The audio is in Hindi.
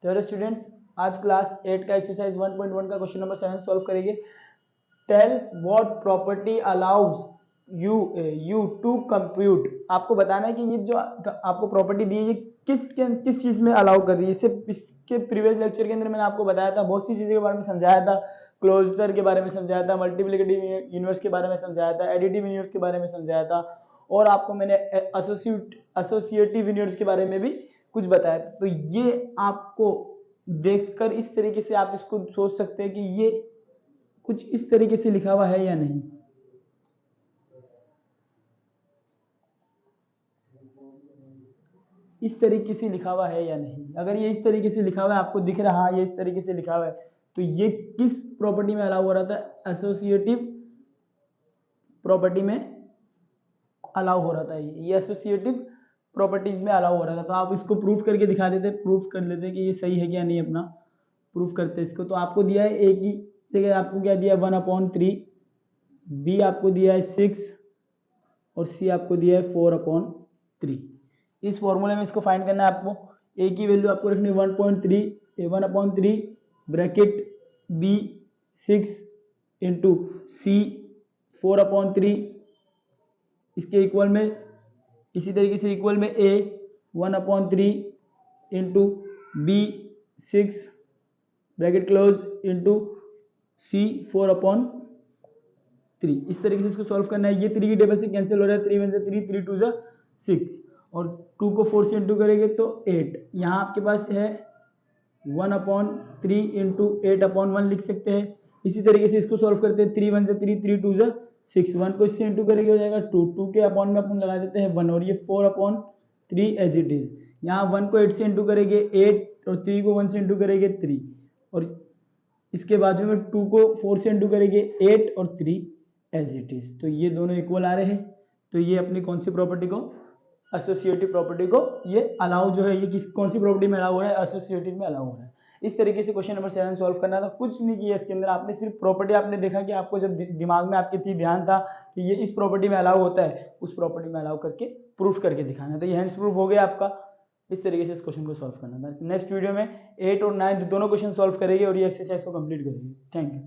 तो स्टूडेंट्स, आज क्लास 8 का एक्सरसाइज 1.1 का क्वेश्चन नंबर 7 सॉल्व करेंगे। Tell what property allows you to compute. आपको बताना है कि ये जो आपको प्रॉपर्टी दी है ये किस चीज में अलाउ कर रही है। इसके प्रीवियस लेक्चर के अंदर मैंने आपको बताया था, बहुत सी चीजों के बारे में समझाया था। क्लोजर के बारे में समझाया था, मल्टीप्लिकेटिव यूनिवर्स के बारे में समझाया था, एडिटिव यूनिवर्स के बारे में समझाया था, और आपको मैंने एसोसिएटिव यूनिवर्स के बारे में भी कुछ बताया था। तो ये आपको देखकर इस तरीके से आप इसको सोच सकते हैं कि ये कुछ इस तरीके से लिखा हुआ है या नहीं। इस तरीके से लिखा हुआ है या नहीं। अगर ये इस तरीके से लिखा हुआ है, आपको दिख रहा है ये इस तरीके से लिखा हुआ है, तो ये किस प्रॉपर्टी में अलाउ हो रहा था? एसोसिएटिव प्रॉपर्टी में अलाउ हो रहा था। ये एसोसिएटिव प्रॉपर्टीज में अलाउ हो रहा था। तो आप इसको प्रूफ करके दिखा देते, प्रूफ कर लेते कि ये सही है क्या नहीं, अपना प्रूफ करते इसको। तो आपको दिया है ए की जगह आपको क्या दिया है 1/3, बी आपको दिया है 6 और सी आपको दिया है 4/3। इस फॉर्मूले में इसको फाइंड करना है आपको। ए की वैल्यू आपको रखनी 1/3 ब्रैकेट बी 6 इंटू सी 4/3, इसके इक्वल में इसी तरीके से इक्वल में A 1/3 into B 6 bracket close into C 4/3। इस तरीके से इसको सॉल्व करना है। ये 3 की टेबल से कैंसिल हो रहा है, 3 1 से 3, 3 2 से 6 और 2 को 4 से इंटू करेंगे तो 8। यहाँ आपके पास है 1/3 इंटू 8/1 लिख सकते हैं। इसी तरीके से इसको सॉल्व करते हैं। 3 1 से 3, 3 2 से 6, 1 को इससे इंटू करेंगे हो जाएगा 2, 2 के अपॉन में अपन लगा देते हैं 1 और ये 4/3 एज इट इज। यहाँ 1 को 8 से इंटू करेंगे 8 और 3 को 1 से इंटू करेंगे 3 और इसके बाजू में 2 को 4 से इंटू करेंगे 8 और 3 एज इट इज। तो ये दोनों इक्वल आ रहे हैं। तो ये अपनी कौन सी प्रॉपर्टी को, एसोसिएटिव प्रॉपर्टी को ये अलाउ जो है, ये कौन सी प्रॉपर्टी में अलाउ हो रहा है? एसोसिएटिव में अलाउ हो रहा है। इस तरीके से क्वेश्चन नंबर 7 सॉल्व करना था। कुछ नहीं किया इसके अंदर, आपने सिर्फ प्रॉपर्टी आपने देखा कि आपको जब दिमाग में आपके थी ध्यान था कि ये इस प्रॉपर्टी में अलाउ होता है, उस प्रॉपर्टी में अलाउ करके प्रूफ करके दिखाना। तो ये हैंड्स प्रूफ हो गया आपका। इस तरीके से इस क्वेश्चन को सॉल्व करना था। नेक्स्ट वीडियो में 8 और 9 दोनों क्वेश्चन सॉल्व करेंगे और ये एक्सरसाइज को कंप्लीट करेंगे। Thank you.